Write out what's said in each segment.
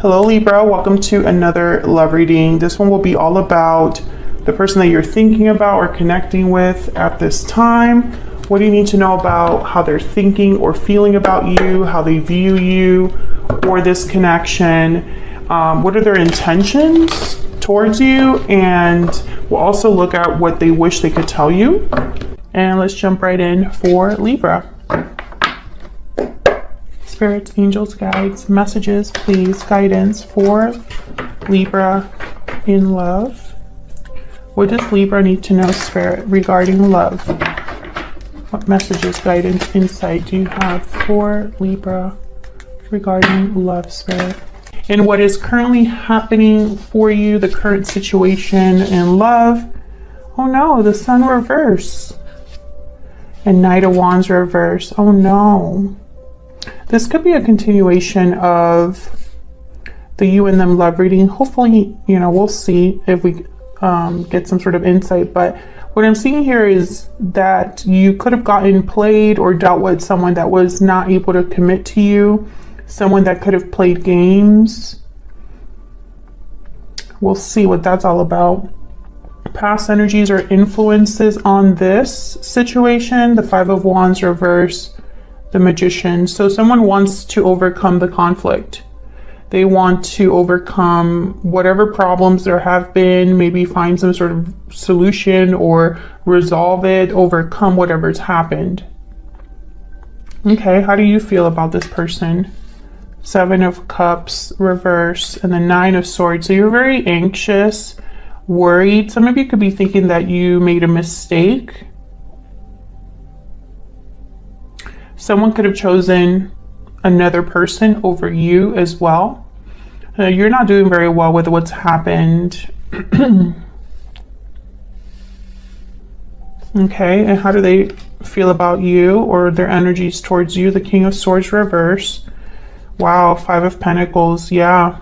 Hello Libra, welcome to another love reading. This one will be all about the person that you're thinking about or connecting with at this time. What do you need to know about how they're thinking or feeling about you, how they view you or this connection? What are their intentions towards you? And we'll also look at what they wish they could tell you. And let's jump right in for Libra. Spirits, angels, guides, messages, please, guidance for Libra in love. What does Libra need to know, Spirit, regarding love? What messages, guidance, insight do you have for Libra regarding love, Spirit? And what is currently happening for you, the current situation in love? Oh no, the Sun reverse. And Knight of Wands reverse. Oh no. This could be a continuation of the you and them love reading. Hopefully, we'll see if we get some sort of insight. But what I'm seeing here is that you could have gotten played or dealt with someone that was not able to commit to you. Someone that could have played games. We'll see what that's all about. Past energies or influences on this situation. The Five of Wands reverse. The Magician. So someone wants to overcome the conflict. They want to overcome whatever problems there have been, maybe find some sort of solution or resolve it, overcome whatever's happened. Okay, how do you feel about this person? Seven of Cups reverse and the Nine of Swords. So you're very anxious, worried. Some of you could be thinking that you made a mistake. Someone could have chosen another person over you as well. You're not doing very well with what's happened. Okay, and how do they feel about you or their energies towards you? The King of Swords reverse. Wow, Five of Pentacles, yeah.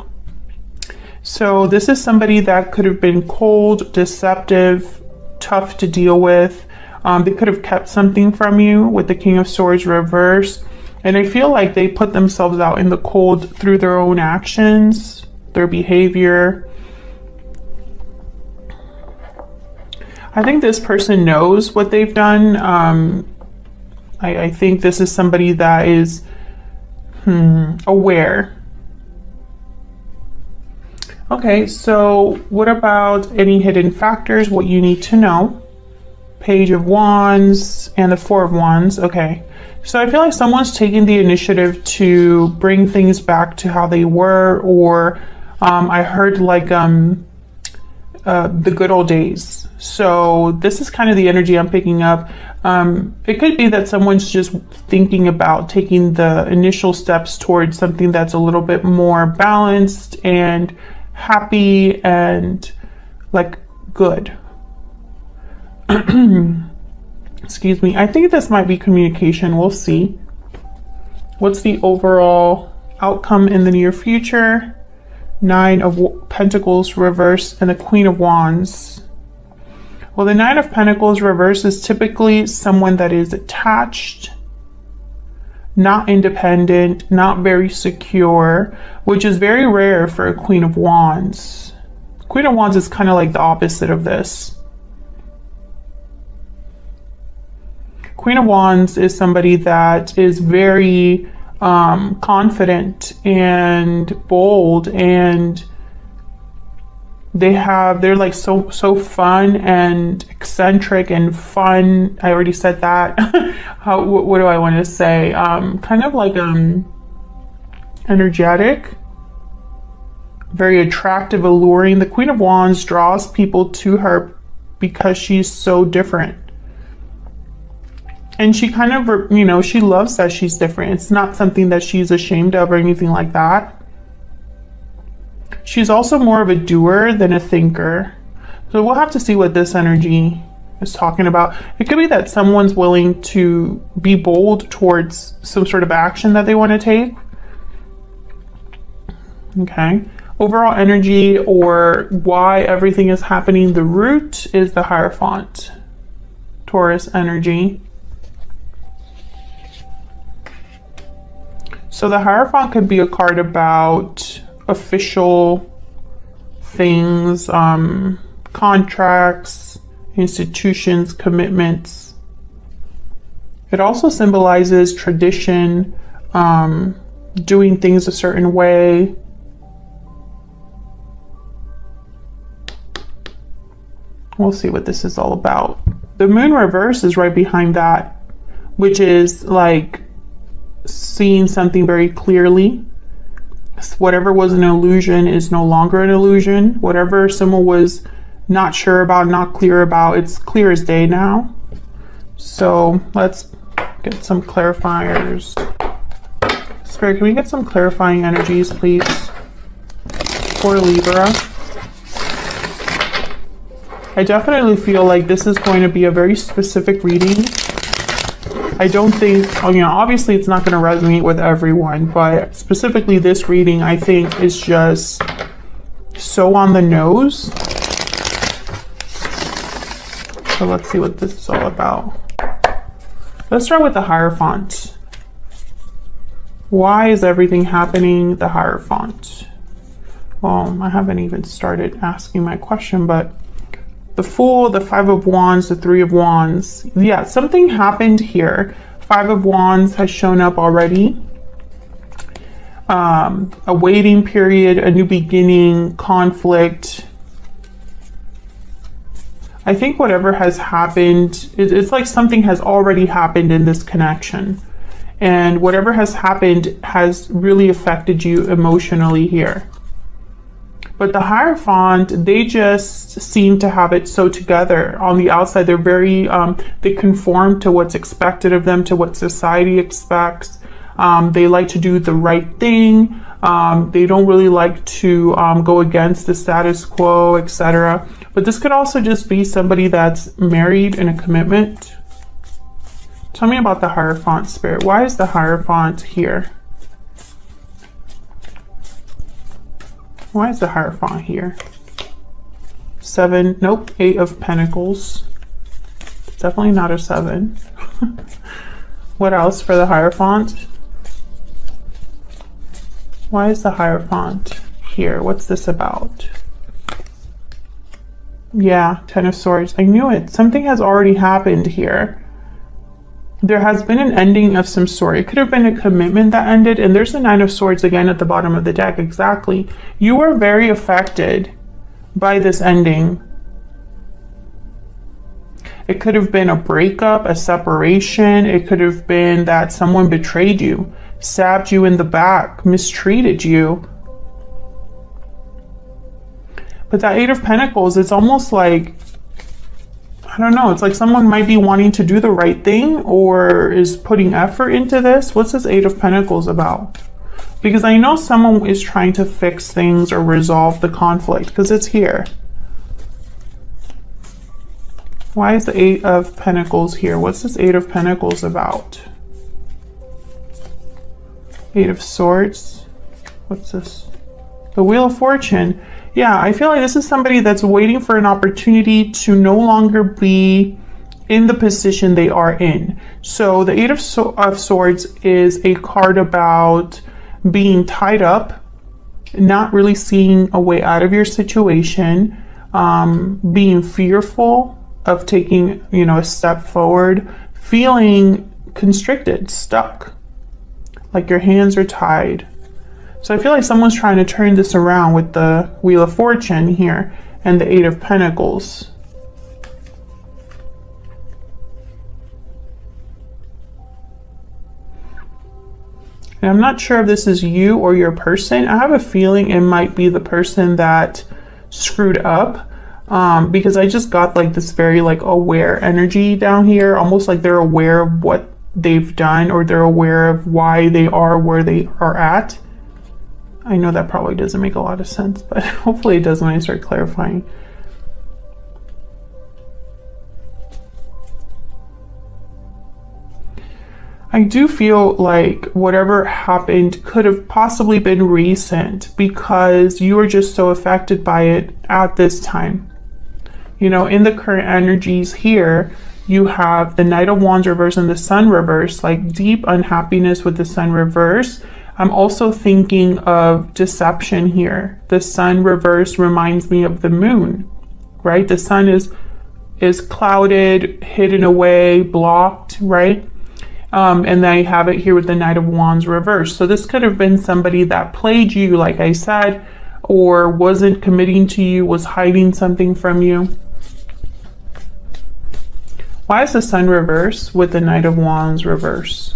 So this is somebody that could have been cold, deceptive, tough to deal with. They could have kept something from you with the King of Swords reverse. And I feel like they put themselves out in the cold through their own actions, their behavior. I think this person knows what they've done. I think this is somebody that is aware. Okay, so what about any hidden factors, what you need to know? Page of Wands and the Four of Wands. Okay, so I feel like someone's taking the initiative to bring things back to how they were, or I heard like the good old days. So this is kind of the energy I'm picking up. It could be that someone's just thinking about taking the initial steps towards something that's a little bit more balanced and happy and like good. Excuse me. I think this might be communication. We'll see. What's the overall outcome in the near future? Nine of Pentacles reverse and the Queen of Wands. Well, the Nine of Pentacles reverse is typically someone that is attached, not independent, not very secure, which is very rare for a Queen of Wands. Queen of Wands is kind of like the opposite of this. Queen of Wands is somebody that is very confident and bold, and they're like so fun and eccentric and fun. I already said that. What do I want to say? Kind of like energetic, very attractive, alluring. The Queen of Wands draws people to her because she's so different. And she kind of, she loves that she's different. It's not something that she's ashamed of or anything like that. She's also more of a doer than a thinker. So we'll have to see what this energy is talking about. It could be that someone's willing to be bold towards some sort of action that they want to take. Okay. Overall energy or why everything is happening, the root is the Hierophant. Taurus energy. So the Hierophant could be a card about official things, contracts, institutions, commitments. It also symbolizes tradition, doing things a certain way. We'll see what this is all about. The moon reverse is right behind that, which is like seeing something very clearly. Whatever was an illusion is no longer an illusion. Whatever someone was not sure about, not clear about, it's clear as day now. So let's get some clarifiers. Spirit, can we get some clarifying energies, please, for Libra? I definitely feel like this is going to be a very specific reading. I don't think, obviously it's not going to resonate with everyone, but specifically this reading, I think, is just so on the nose. So let's see what this is all about. Let's start with the Hierophant. Why is everything happening? The Hierophant. Well, I haven't even started asking my question, but the Fool, the Five of Wands, the Three of Wands. Yeah, something happened here. Five of Wands has shown up already. A waiting period, a new beginning, conflict. I think whatever has happened, it's like something has already happened in this connection. And whatever has happened has really affected you emotionally here. But the Hierophant, they just seem to have it so together. On the outside, they're very, they conform to what's expected of them, to what society expects. They like to do the right thing. They don't really like to go against the status quo, etc. But this could also just be somebody that's married in a commitment. Tell me about the Hierophant, Spirit. Why is the Hierophant here? Why is the Hierophant here? Seven, nope, Eight of Pentacles. Definitely not a 7. What else for the Hierophant? Why is the Hierophant here? What's this about? Yeah, Ten of Swords. I knew it. Something has already happened here. There has been an ending of some sort. It could have been a commitment that ended, and there's the Nine of Swords again at the bottom of the deck. Exactly. You were very affected by this ending. It could have been a breakup, a separation. It could have been that someone betrayed you, stabbed you in the back, mistreated you. But that Eight of Pentacles, it's almost like, I don't know, it's like someone might be wanting to do the right thing or is putting effort into this. What's this Eight of Pentacles about? Because I know someone is trying to fix things or resolve the conflict, because it's here. Why is the Eight of Pentacles here? What's this Eight of Pentacles about? Eight of Swords. What's this? The Wheel of Fortune. Yeah, I feel like this is somebody that's waiting for an opportunity to no longer be in the position they are in. So the Eight of Swords is a card about being tied up, not really seeing a way out of your situation, being fearful of taking, a step forward, feeling constricted, stuck, like your hands are tied. So I feel like someone's trying to turn this around with the Wheel of Fortune here and the Eight of Pentacles. And I'm not sure if this is you or your person. I have a feeling it might be the person that screwed up, because I just got like this very aware energy down here, almost like they're aware of what they've done, or they're aware of why they are where they are at. I know that probably doesn't make a lot of sense, but hopefully it does when I start clarifying. I do feel like whatever happened could have possibly been recent, because you were just so affected by it at this time. In the current energies here, you have the Knight of Wands reverse and the Sun reverse, like deep unhappiness with the Sun reverse. I'm also thinking of deception here. The sun reverse reminds me of the moon, right? The sun is clouded, hidden away, blocked, right? And then I have it here with the Knight of Wands reversed. So this could have been somebody that played you, like I said, or wasn't committing to you, was hiding something from you. Why is the sun reversed with the Knight of Wands reverse?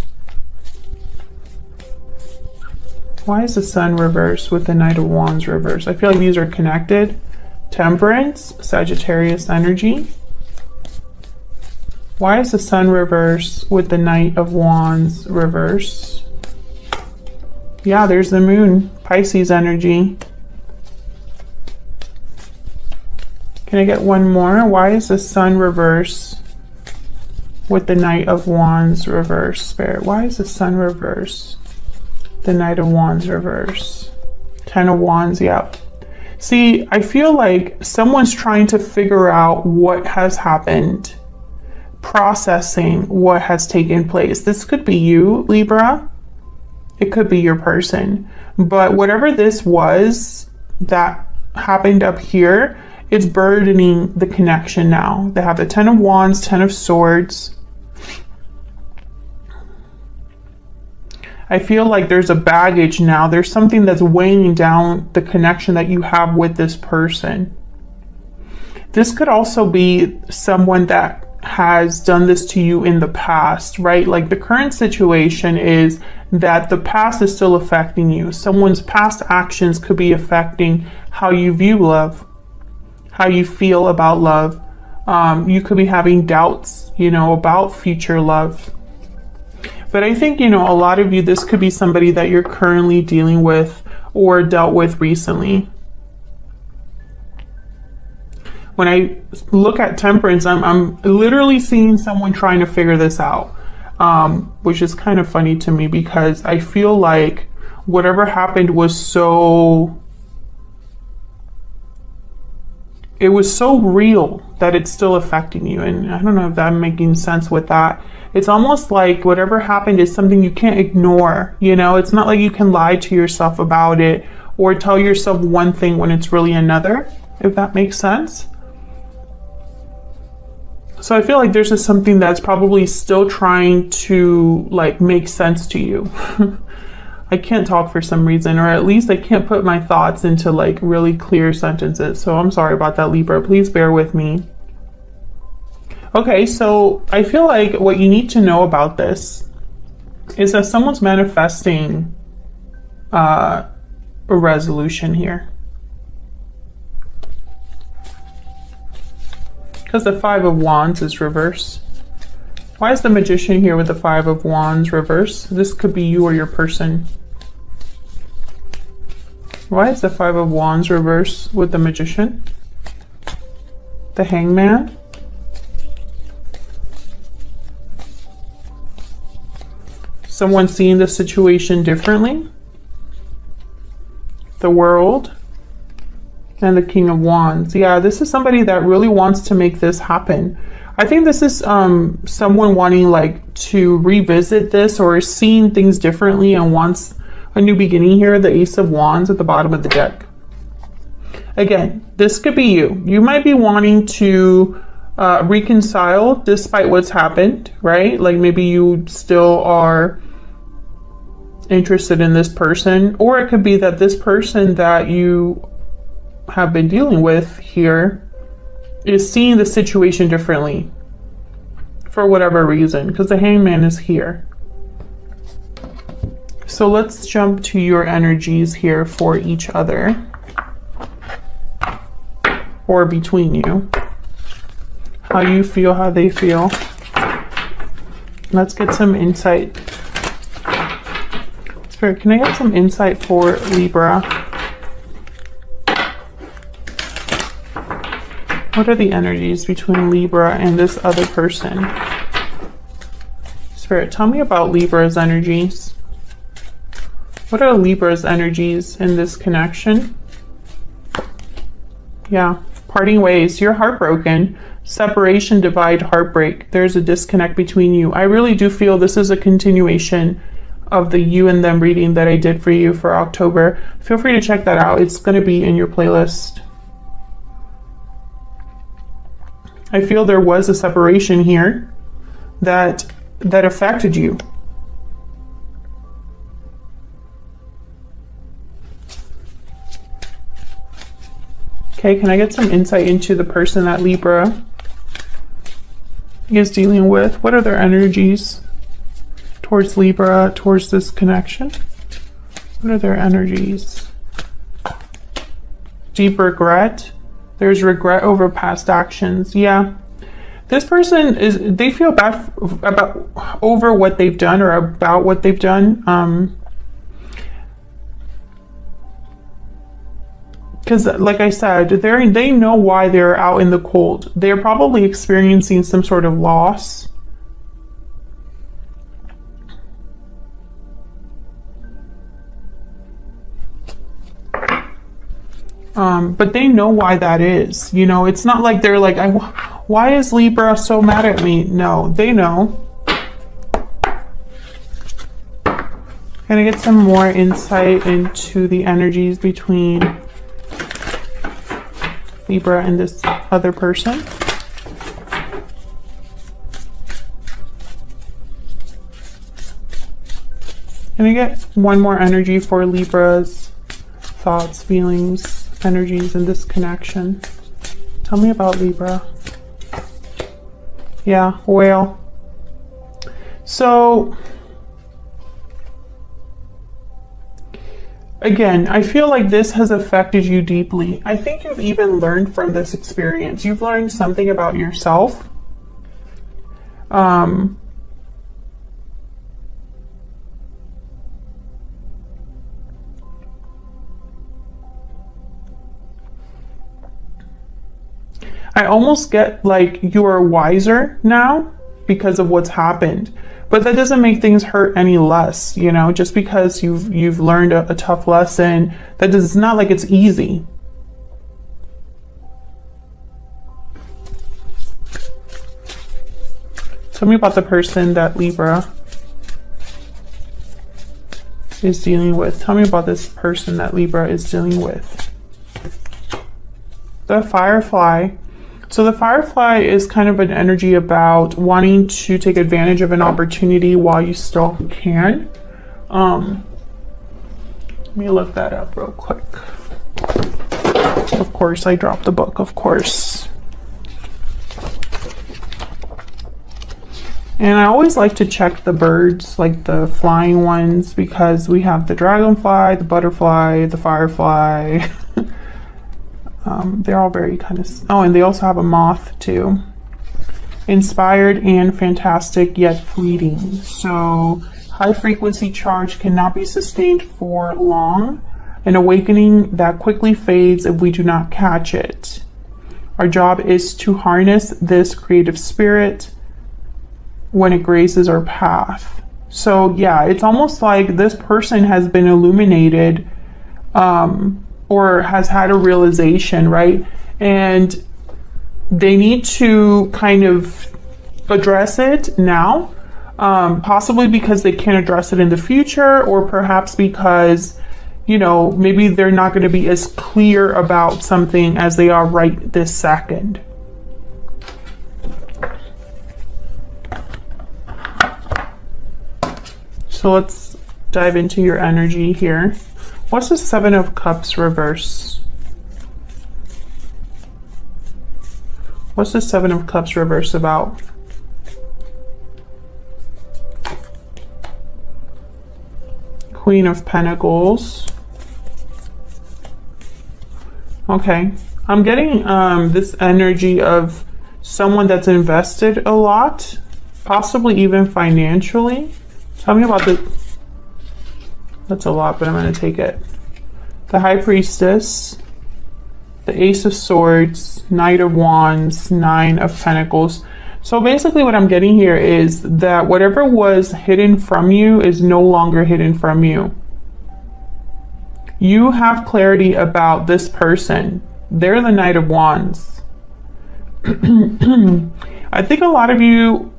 Why is the sun reversed with the Knight of Wands reverse? I feel like these are connected. Temperance, Sagittarius energy. Why is the sun reverse with the Knight of Wands reverse? Yeah, there's the moon, Pisces energy. Can I get one more? Why is the sun reverse with the Knight of Wands reverse, Spirit? Why is the sun reverse? The Knight of Wands reverse. 10 of Wands, yep. See, I feel like someone's trying to figure out what has happened, processing what has taken place. This could be you, Libra. It could be your person. But whatever this was that happened up here, it's burdening the connection now. They have the 10 of Wands, 10 of Swords. I feel like there's a baggage now. There's something that's weighing down the connection that you have with this person. This could also be someone that has done this to you in the past, right? Like the current situation is that the past is still affecting you. Someone's past actions could be affecting how you view love, how you feel about love. You could be having doubts, about future love. But I think, a lot of you, this could be somebody that you're currently dealing with or dealt with recently. When I look at Temperance, I'm literally seeing someone trying to figure this out, which is kind of funny to me because I feel like whatever happened was it was so real that it's still affecting you. And I don't know if I'm making sense with that. It's almost like whatever happened is something you can't ignore. It's not like you can lie to yourself about it or tell yourself one thing when it's really another, if that makes sense. So I feel like there's just something that's probably still trying to make sense to you. I can't talk for some reason, or at least I can't put my thoughts into really clear sentences. So I'm sorry about that, Libra. Please bear with me. Okay, so I feel like what you need to know about this is that someone's manifesting a resolution here. Because the 5 of Wands is reversed. Why is the Magician here with the 5 of Wands reversed? This could be you or your person. Why is the 5 of Wands reversed with the Magician? The Hangman. Someone seeing the situation differently. The World. And the King of Wands. Yeah, this is somebody that really wants to make this happen. I think this is someone wanting to revisit this or seeing things differently and wants a new beginning here. The Ace of Wands at the bottom of the deck. Again, this could be you. You might be wanting to reconcile despite what's happened, right? Maybe you still are interested in this person, or it could be that this person that you have been dealing with here is seeing the situation differently for whatever reason, because the Hangman is here. So let's jump to your energies here for each other or between you. How you feel, how they feel. Let's get some insight. Spirit, can I get some insight for Libra? What are the energies between Libra and this other person? Spirit, tell me about Libra's energies. What are Libra's energies in this connection? Yeah, parting ways. You're heartbroken. Separation, divide, heartbreak. There's a disconnect between you. I really do feel this is a continuation of the you and them reading that I did for you for October. Feel free to check that out. It's going to be in your playlist. I feel there was a separation here that affected you. Okay, can I get some insight into the person that Libra is dealing with? What are their energies towards Libra, towards this connection? What are their energies? Deep regret. There's regret over past actions. Yeah. This person they feel bad over what they've done or about what they've done. Because like I said, they know why they're out in the cold. They're probably experiencing some sort of loss. But they know why that is. You know, it's not like they're like, why is Libra so mad at me? No, they know. Can I get some more insight into the energies between Libra and this other person? Can I get one more energy for Libra's thoughts, feelings, energies in this connection? Tell me about Libra. Yeah, whale. So again, I feel like this has affected you deeply. I think you've even learned from this experience. You've learned something about yourself. I almost get like you're wiser now because of what's happened. But that doesn't make things hurt any less, you know, just because you've learned a tough lesson. It's not like it's easy. Tell me about the person that Libra is dealing with. Tell me about this person that Libra is dealing with. The Firefly. So the Firefly is kind of an energy about wanting to take advantage of an opportunity while you still can. Let me look that up real quick. Of course, I dropped the book, of course. And I always like to check the birds, like the flying ones, because we have the dragonfly, the butterfly, the firefly. They're all very kind of... Oh, and they also have a moth too. Inspired and fantastic, yet fleeting. So high frequency charge cannot be sustained for long. An awakening that quickly fades if we do not catch it. Our job is to harness this creative spirit when it graces our path. So yeah, it's almost like this person has been illuminated, or has had a realization, right? And they need to kind of address it now, possibly because they can't address it in the future, or perhaps because, you know, maybe they're not going to be as clear about something as they are right this second. So let's dive into your energy here. What's the Seven of Cups reverse? What's the Seven of Cups reverse about? Queen of Pentacles. Okay. I'm getting this energy of someone that's invested a lot, possibly even financially. Tell me about the... That's a lot, but I'm going to take it. The High Priestess, the Ace of Swords, Knight of Wands, Nine of Pentacles. So basically what I'm getting here is that whatever was hidden from you is no longer hidden from you. You have clarity about this person. They're the Knight of Wands. I think a lot of you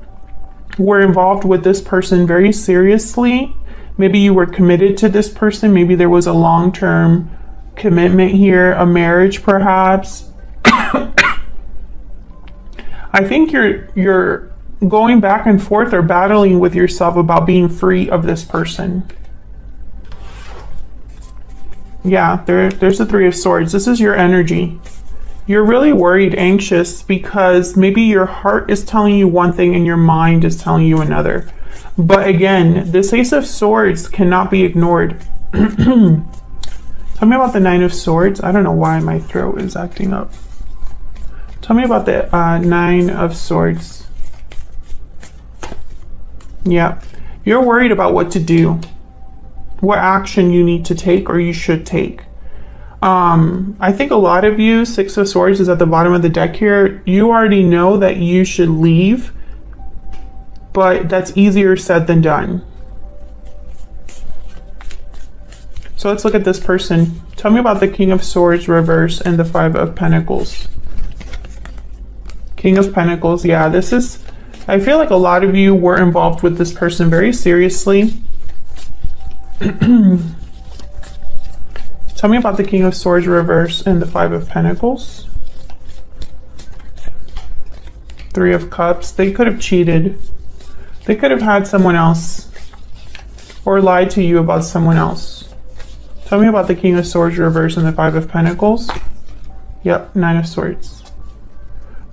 were involved with this person very seriously. Maybe you were committed to this person. Maybe there was a long-term commitment here, a marriage perhaps. I think you're going back and forth or battling with yourself about being free of this person. Yeah, there's the Three of Swords. This is your energy. You're really worried, anxious, because maybe your heart is telling you one thing and your mind is telling you another. But again, this Ace of Swords cannot be ignored. Tell me about the Nine of Swords. I don't know why my throat is acting up. Tell me about the Nine of Swords. Yeah, you're worried about what to do, what action you need to take or you should take. I think a lot of you, Six of Swords is at the bottom of the deck here. You already know that you should leave, but that's easier said than done. So let's look at this person. Tell me about the King of Swords reverse and the Five of Pentacles. King of Pentacles, yeah, this is, I feel like a lot of you were involved with this person very seriously. Tell me about the King of Swords reverse and the Five of Pentacles. Three of Cups. They could have cheated. They could have had someone else or lied to you about someone else. Tell me about the King of Swords reverse and the Five of Pentacles. Yep, Nine of Swords.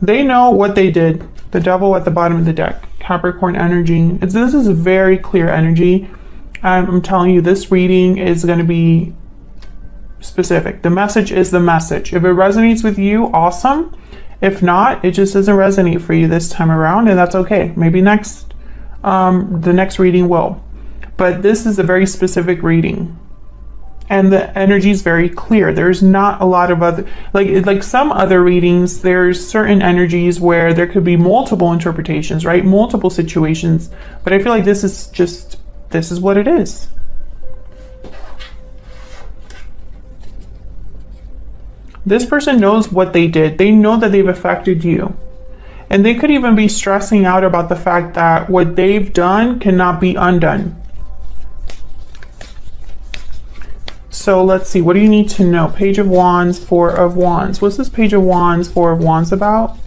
They know what they did. The Devil at the bottom of the deck. Capricorn energy. This is a very clear energy. I'm telling you, this reading is going to be specific. The message is the message. If it resonates with you, awesome. If not, it just doesn't resonate for you this time around, and that's okay. Maybe next, the next reading will. But this is a very specific reading. And the energy is very clear. There's not a lot of other, like some other readings, there's certain energies where there could be multiple interpretations, right? Multiple situations. But I feel like this is just, this is what it is. This person knows what they did. They know that they've affected you. And they could even be stressing out about the fact that what they've done cannot be undone. So let's see, what do you need to know? Page of Wands, Four of Wands. What's this Page of Wands, Four of Wands about?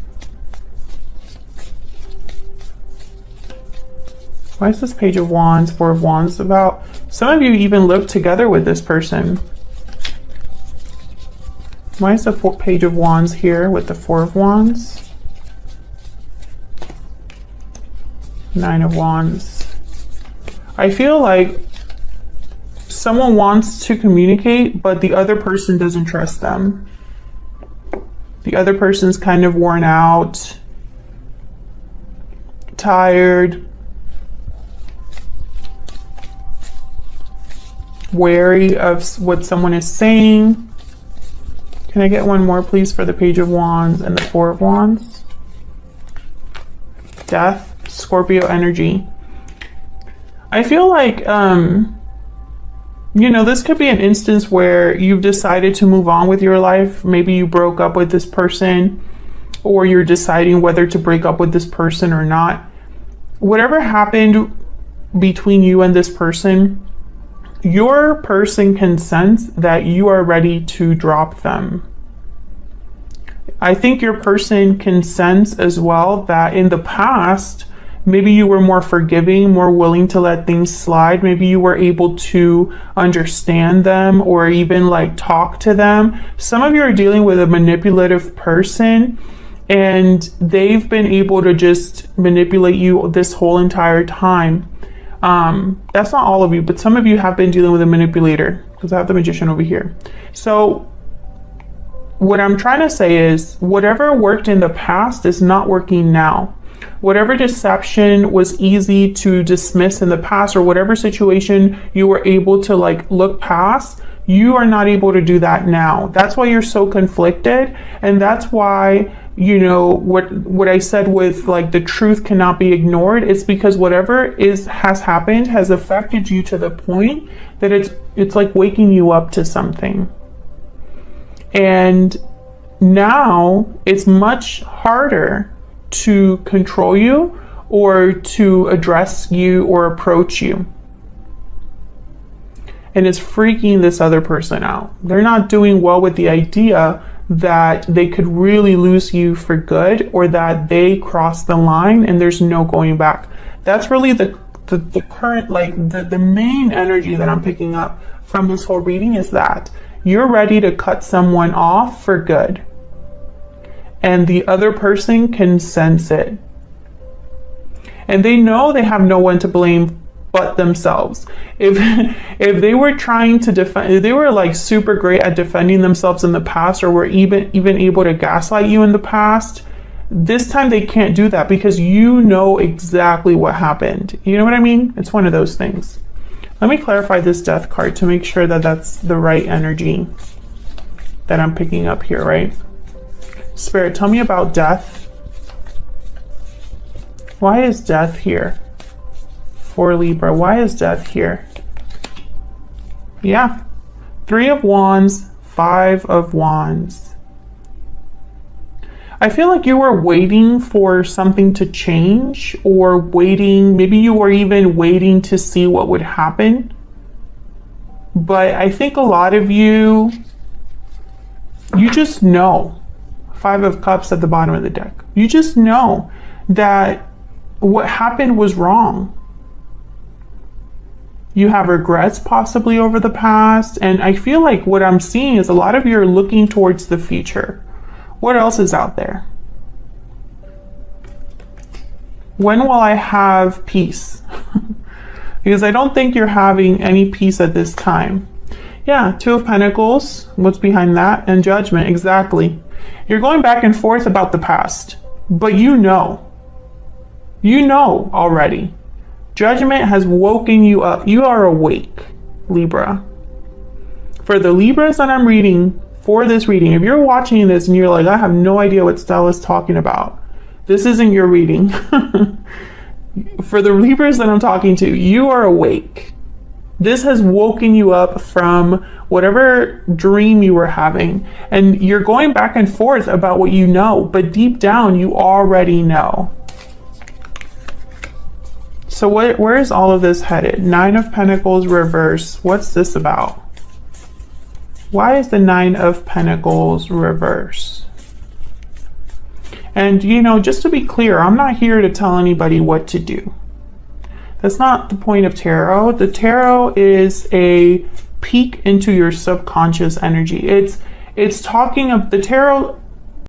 Why is this Page of Wands, Four of Wands about? Some of you even live together with this person. Why is the Page of Wands here with the Four of Wands? Nine of Wands. I feel like someone wants to communicate, but the other person doesn't trust them. The other person's kind of worn out, tired, wary of what someone is saying. Can I get one more, please, for the Page of Wands and the Four of Wands? Death, Scorpio energy. I feel like, you know, this could be an instance where you've decided to move on with your life. Maybe you broke up with this person, or you're deciding whether to break up with this person or not. Whatever happened between you and this person, your person can sense that you are ready to drop them. I think your person can sense as well that in the past, maybe you were more forgiving, more willing to let things slide. Maybe you were able to understand them or even like talk to them. Some of you are dealing with a manipulative person and they've been able to just manipulate you this whole entire time. That's not all of you, but some of you have been dealing with a manipulator, because I have the Magician over here. So what I'm trying to say is whatever worked in the past is not working now. Whatever deception was easy to dismiss in the past, or whatever situation you were able to like look past, you are not able to do that now. That's why you're so conflicted. And that's why, you know, what I said with like the truth cannot be ignored. It's because whatever has happened has affected you to the point that it's like waking you up to something. And now it's much harder to control you or to address you or approach you. and it's freaking this other person out. They're not doing well with the idea that they could really lose you for good, or that they crossed the line and there's no going back. That's really the current, like the main energy that I'm picking up from this whole reading, is that you're ready to cut someone off for good, and the other person can sense it, and they know they have no one to blame but themselves. If they were trying to defend, if they were like super great at defending themselves in the past, or were even able to gaslight you in the past, this time they can't do that, because you know exactly what happened. You know what I mean? It's one of those things. Let me clarify this death card to make sure that that's the right energy that I'm picking up here, right? Spirit, tell me about death. Why is death here for Libra? Why is death here? Yeah. 3 of Wands, 5 of Wands. I feel like you were waiting for something to change, or waiting, maybe you were even waiting to see what would happen. But I think a lot of you just know. 5 of Cups at the bottom of the deck. You just know that what happened was wrong. You have regrets possibly over the past, and I feel like what I'm seeing is a lot of you are looking towards the future. What else is out there? When will I have peace? Because I don't think you're having any peace at this time. Yeah, 2 of Pentacles, what's behind that? And Judgment, exactly. You're going back and forth about the past, but you know already. Judgment has woken you up. You are awake, Libra. For the Libras that I'm reading for this reading, if you're watching this and you're like, I have no idea what Stella's talking about, this isn't your reading. For the Libras that I'm talking to, you are awake. This has woken you up from whatever dream you were having, and you're going back and forth about what you know, but deep down you already know. So where is all of this headed? 9 of Pentacles reverse. What's this about? Why is the 9 of Pentacles reverse? And, you know, just to be clear, I'm not here to tell anybody what to do. That's not the point of tarot. The tarot is a peek into your subconscious energy. It's talking of the tarot.